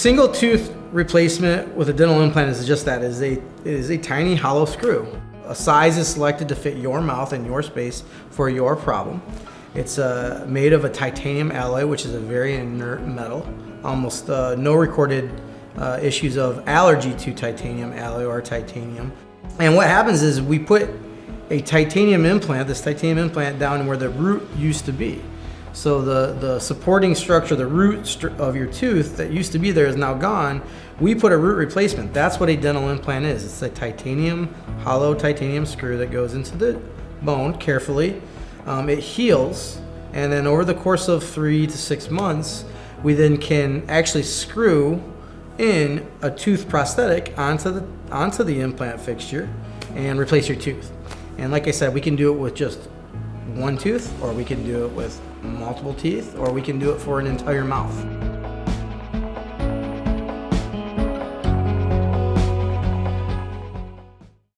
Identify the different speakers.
Speaker 1: single tooth replacement with a dental implant is just that, is a tiny hollow screw. A size is selected to fit your mouth and your space for your problem. It's made of a titanium alloy, which is a very inert metal. Almost no recorded issues of allergy to titanium alloy or titanium. And what happens is we put a titanium implant, this titanium implant, down where the root used to be. So the supporting structure, the root of your tooth that used to be there is now gone. We put a root replacement. That's what a dental implant is. It's a titanium, hollow titanium screw that goes into the bone carefully. It heals, and then over the course of 3 to 6 months, we then can actually screw in a tooth prosthetic onto the implant fixture and replace your tooth. And like I said, we can do it with just one tooth, or we can do it with multiple teeth, or we can do it for an entire mouth.